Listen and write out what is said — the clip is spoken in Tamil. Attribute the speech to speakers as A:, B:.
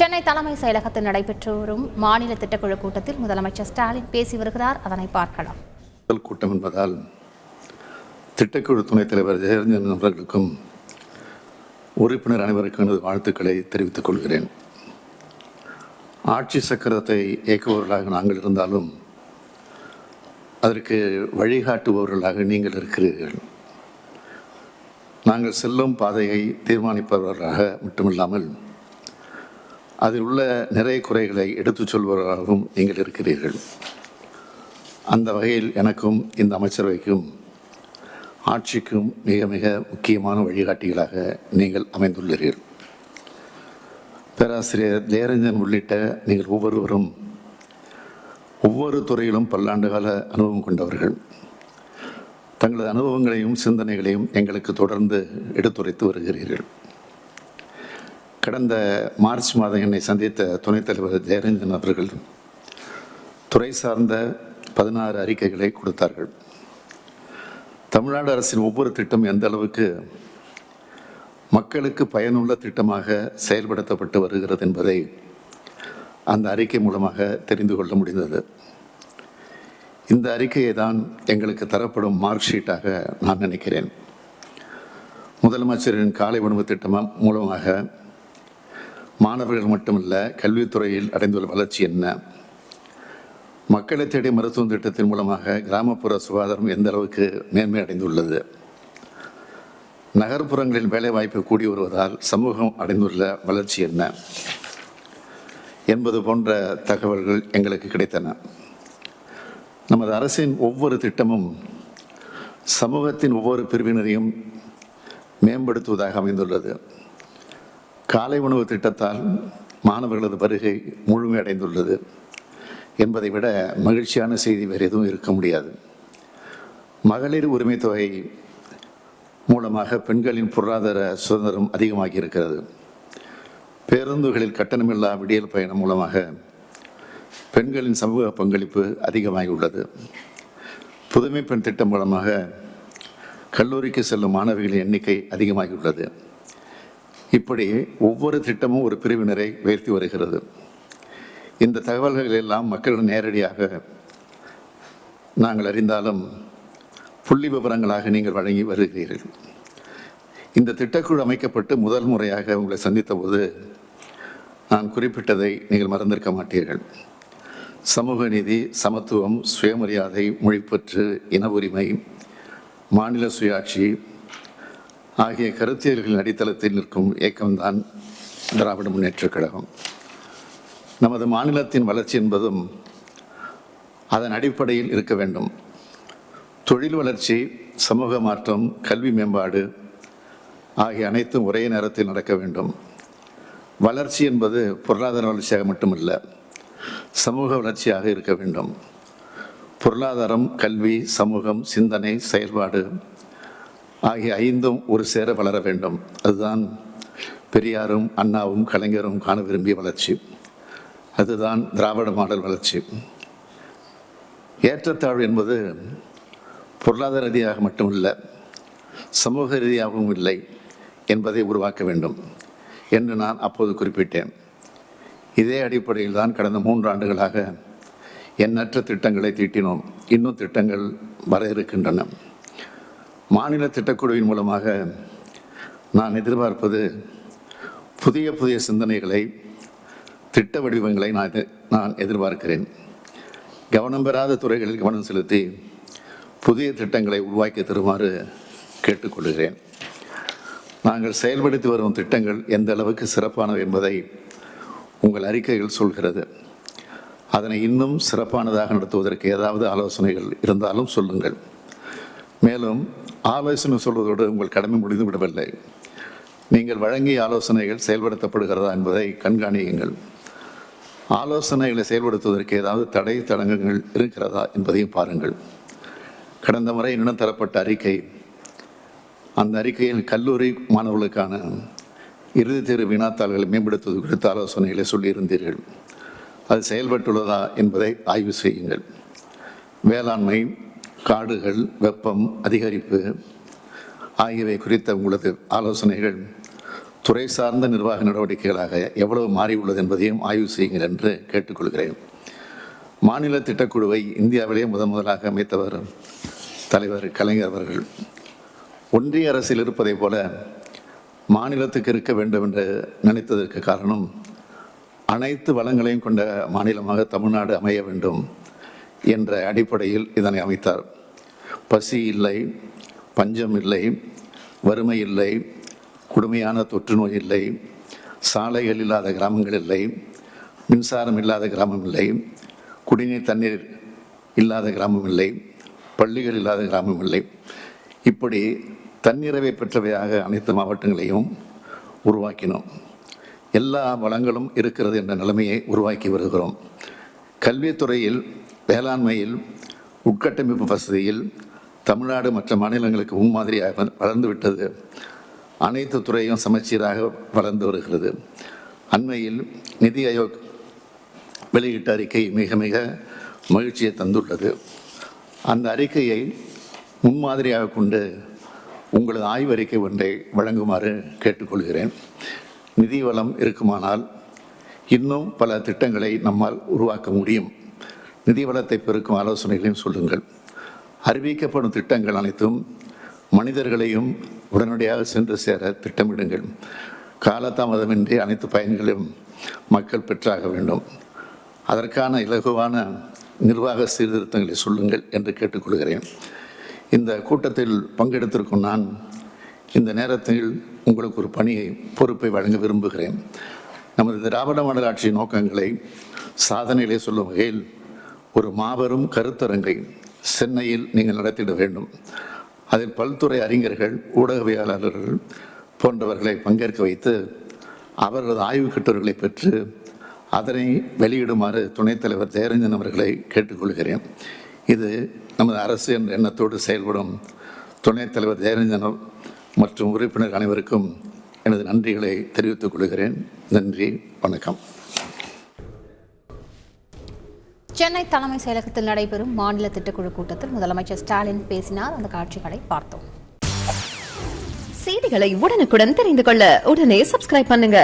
A: சென்னை தலைமை செயலகத்தில் நடைபெற்று வரும் மாநில திட்டக்குழு கூட்டத்தில் முதலமைச்சர் ஸ்டாலின் பேசி வருகிறார். அதனை பார்க்கலாம்.
B: கூட்டம் என்பதால் திட்டக்குழு துணைத் தலைவர் ஜெயரஞ்சன் அவர்களுக்கும் உறுப்பினர் அனைவருக்கும் எனது வாழ்த்துக்களை தெரிவித்துக் கொள்கிறேன். ஆட்சி சக்கரத்தை இயக்குபவர்களாக நாங்கள் இருந்தாலும் அதற்கு வழிகாட்டுபவர்களாக நீங்கள் இருக்கிறீர்கள். நாங்கள் செல்லும் பாதையை தீர்மானிப்பவர்களாக மட்டுமில்லாமல் அதில் உள்ள நிறைய குறைகளை எடுத்துச் சொல்பவர்களாகவும் நீங்கள் இருக்கிறீர்கள். அந்த வகையில் எனக்கும் இந்த அமைச்சரவைக்கும் ஆட்சிக்கும் மிக மிக முக்கியமான வழிகாட்டிகளாக நீங்கள் அமைந்துள்ளீர்கள். பேராசிரியர் ஜெயரஞ்சன் உள்ளிட்ட நீங்கள் ஒவ்வொருவரும் ஒவ்வொரு துறையிலும் பல்லாண்டுகால அனுபவம் கொண்டவர்கள். தங்களது அனுபவங்களையும் சிந்தனைகளையும் எங்களுக்கு தொடர்ந்து எடுத்துரைத்து வருகிறீர்கள். கடந்த மார்ச் மாதம் என்னை சந்தித்த துணைத் தலைவர் ஜெயரஞ்சன் அவர்கள் துறை சார்ந்த 16 அறிக்கைகளை கொடுத்தார்கள். தமிழ்நாடு அரசின் ஒவ்வொரு திட்டம் எந்த அளவுக்கு மக்களுக்கு பயனுள்ள திட்டமாக செயல்படுத்தப்பட்டு வருகிறது என்பதை அந்த அறிக்கை மூலமாக தெரிந்து கொள்ள முடிந்தது. இந்த அறிக்கையை தான் எங்களுக்கு தரப்படும் மார்க் ஷீட்டாக நான் நினைக்கிறேன். முதலமைச்சரின் காலை உணவு திட்டம் மூலமாக மாணவர்கள் மட்டுமல்ல, கல்வித்துறையில் அடைந்துள்ள வளர்ச்சி என்ன, மக்களை தேடி மருத்துவம் திட்டத்தின் மூலமாக கிராமப்புற சுகாதாரம் எந்த அளவுக்கு மேன்மை அடைந்துள்ளது, நகர்ப்புறங்களில் வேலைவாய்ப்பு கூடி வருவதால் சமூகம் அடைந்துள்ள வளர்ச்சி என்ன என்பது போன்ற தகவல்கள் எங்களுக்கு கிடைத்தன. நமது அரசின் ஒவ்வொரு திட்டமும் சமூகத்தின் ஒவ்வொரு பிரிவினரையும் மேம்படுத்துவதாக அமைந்துள்ளது. காலை உணவு திட்டத்தால் மாணவர்களது வருகை முழுமையடைந்துள்ளது என்பதை விட மகிழ்ச்சியான செய்தி வேறு எதுவும் இருக்க முடியாது. மகளிர் உரிமை தொகை மூலமாக பெண்களின் பொருளாதார சுதந்திரம் அதிகமாகி இருக்கிறது. பேருந்துகளில் கட்டணமில்லா விடியல் பயணம் மூலமாக பெண்களின் சமூக பங்களிப்பு அதிகமாகி உள்ளது. புதுமை பெண் திட்டம் மூலமாக கல்லூரிக்கு செல்லும் மாணவிகளின் எண்ணிக்கை அதிகமாகியுள்ளது. இப்படி ஒவ்வொரு திட்டமும் ஒரு பிரிவினரை உயர்த்தி வருகிறது. இந்த தகவல்கள் எல்லாம் மக்களிடம் நேரடியாக நாங்கள் அறிந்தாலும் புள்ளி விவரங்களாக நீங்கள் வழங்கி வருகிறீர்கள். இந்த திட்டக்குழு அமைக்கப்பட்டு முதல் முறையாக உங்களை சந்தித்த போது நான் குறிப்பிட்டதை நீங்கள் மறந்திருக்க மாட்டீர்கள். சமூக நீதி, சமத்துவம், சுயமரியாதை, மொழிப்பற்று, இன உரிமை, மாநில சுயாட்சி ஆகிய கருத்தியல்களின் அடித்தளத்தில் நிற்கும் இயக்கம்தான் திராவிட முன்னேற்றக் கழகம். நமது மாநிலத்தின் வளர்ச்சி என்பதும் அதன் அடிப்படையில் இருக்க வேண்டும். தொழில் வளர்ச்சி, சமூக மாற்றம், கல்வி மேம்பாடு ஆகிய அனைத்தும் ஒரே நேரத்தில் நடக்க வேண்டும். வளர்ச்சி என்பது பொருளாதார வளர்ச்சியாக மட்டுமல்ல, சமூக வளர்ச்சியாக இருக்க வேண்டும். பொருளாதாரம், கல்வி, சமூகம், சிந்தனை, செயல்பாடு ஆகிய ஐந்தும் ஒரு சேர வளர வேண்டும். அதுதான் பெரியாரும் அண்ணாவும் கலைஞரும் காண விரும்பிய வளர்ச்சி. அதுதான் திராவிட மாடல் வளர்ச்சி. ஏற்றத்தாழ்வு என்பது பொருளாதார ரீதியாக மட்டுமில்லை, சமூக ரீதியாகவும் இல்லை என்பதை உருவாக்க வேண்டும் என்று நான் அப்போது குறிப்பிட்டேன். இதே அடிப்படையில் தான் கடந்த 3 ஆண்டுகளாக எண்ணற்ற திட்டங்களை தீட்டினோம். இன்னும் திட்டங்கள் வர இருக்கின்றன. மாநில திட்டக்குழுவின் மூலமாக நான் எதிர்பார்ப்பது புதிய புதிய சிந்தனைகளை, திட்ட வடிவங்களை நான் எதிர்பார்க்கிறேன். கவனம் பெறாத துறைகளில் கவனம் செலுத்தி புதிய திட்டங்களை உருவாக்கி தருமாறு கேட்டுக்கொள்கிறேன். நாங்கள் செயல்படுத்தி வரும் திட்டங்கள் எந்த அளவுக்கு சிறப்பானவை என்பதை உங்கள் அறிக்கைகள் சொல்கிறது. அதனை இன்னும் சிறப்பானதாக நடத்துவதற்கு ஏதாவது ஆலோசனைகள் இருந்தாலும் சொல்லுங்கள். மேலும் ஆலோசனை சொல்வதோடு உங்கள் கடமை முடிந்து விடவில்லை. நீங்கள் வழங்கிய ஆலோசனைகள் செயல்படுத்தப்படுகிறதா என்பதை கண்காணியுங்கள். ஆலோசனைகளை செயல்படுத்துவதற்கு ஏதாவது தடங்கங்கள் இருக்கிறதா என்பதையும் பாருங்கள். கடந்த முறை என்னிடம் தரப்பட்ட அறிக்கை, அந்த அறிக்கையில் கல்லூரி மாணவர்களுக்கான இறுதித் தேர்வு வினாத்தாள்களை மேம்படுத்துவது குறித்த ஆலோசனைகளை சொல்லியிருந்தீர்கள். அது செயல்பட்டுள்ளதா என்பதை ஆய்வு செய்யுங்கள். வேளாண்மை, காடுகள், வெப்பம் அதிகரிப்பு ஆகியவை குறித்த உங்களது ஆலோசனைகள் துறை சார்ந்த நிர்வாக நடவடிக்கைகளாக எவ்வளவு மாறியுள்ளது என்பதையும் ஆய்வு செய்யுங்கள் என்று கேட்டுக்கொள்கிறேன். மாநில திட்டக்குழுவை இந்தியாவிலே முதலாக அமைத்தவர் தலைவர் கலைஞர் அவர்கள். ஒன்றிய அரசில் இருப்பதை போல மாநிலத்துக்கு இருக்க வேண்டும் என்று நினைத்ததற்கு காரணம், அனைத்து வளங்களையும் கொண்ட மாநிலமாக தமிழ்நாடு அமைய வேண்டும் என்ற அடிப்படையில் இதனை அமைத்தார். பசி இல்லை, பஞ்சம் இல்லை, வறுமை இல்லை, கொடுமையான தொற்று நோய் இல்லை, சாலைகள் இல்லாத கிராமங்கள் இல்லை, மின்சாரம் இல்லாத கிராமம் இல்லை, குடிநீர் தண்ணீர் இல்லாத கிராமம் இல்லை, பள்ளிகள் இல்லாத கிராமம் இல்லை. இப்படி தன்னிறைவை பெற்றவையாக அனைத்து மாவட்டங்களையும் உருவாக்கினோம். எல்லா வளங்களும் இருக்கிறது என்ற நிலைமையை உருவாக்கி வருகிறோம். கல்வித்துறையில், வேளாண்மையில், உட்கட்டமைப்பு வசதியில் தமிழ்நாடு மற்ற மாநிலங்களுக்கு முன்மாதிரியாக வளர்ந்துவிட்டது. அனைத்து துறையும் சமச்சீராக வளர்ந்து வருகிறது. அண்மையில் நிதி ஆயோக் வெளியிட்ட அறிக்கை மிக மிக மகிழ்ச்சியை தந்துள்ளது. அந்த அறிக்கையை முன்மாதிரியாக கொண்டு உங்களது ஆய்வறிக்கை ஒன்றை வழங்குமாறு கேட்டுக்கொள்கிறேன். நிதி வளம் இருக்குமானால் இன்னும் பல திட்டங்களை நம்மால் உருவாக்க முடியும். நிதி வளத்தை பெருக்கும் ஆலோசனைகளையும் சொல்லுங்கள். அறிவிக்கப்படும் திட்டங்கள் அனைத்தும் மனிதர்களையும் உடனடியாக சென்று சேர திட்டமிடுங்கள். காலதாமதமின்றி அனைத்து பயன்களையும் மக்கள் பெற்றாக வேண்டும். அதற்கான இலகுவான நிர்வாக சீர்திருத்தங்களை சொல்லுங்கள் என்று கேட்டுக்கொள்கிறேன். இந்த கூட்டத்தில் பங்கெடுத்திருக்கும் நான் இந்த நேரத்தில் உங்களுக்கு ஒரு பொறுப்பை வழங்க விரும்புகிறேன். நமது திராவிட மாடல் ஆட்சியின் நோக்கங்களை சாதனைகளை சொல்லும் வகையில் ஒரு மாபெரும் கருத்தரங்கை சென்னையில் நீங்கள் நடத்திட வேண்டும். அதில் பல்துறை அறிஞர்கள், ஊடகவியலாளர்கள் போன்றவர்களை பங்கேற்க வைத்து அவர்களது ஆய்வு கட்டுரைகளை பெற்று அதனை வெளியிடுமாறு துணைத் தலைவர் ஜெயரஞ்சன் அவர்களை கேட்டுக்கொள்கிறேன். இது நமது அரசு என்ற எண்ணத்தோடு செயல்படும் துணைத் தலைவர் ஜெயரஞ்சன் மற்றும் உறுப்பினர் அனைவருக்கும் எனது நன்றிகளை தெரிவித்துக் கொள்கிறேன். நன்றி, வணக்கம்.
A: சென்னை தலைமை செயலகத்தில் நடைபெறும் மாநில திட்டக்குழு கூட்டத்தில் முதலமைச்சர் ஸ்டாலின் பேசினார். அந்த காட்சிகளை பார்த்தோம்.
C: செய்திகளை உடனுக்குடன் தெரிந்து கொள்ள உடனே சப்ஸ்கிரைப் பண்ணுங்க.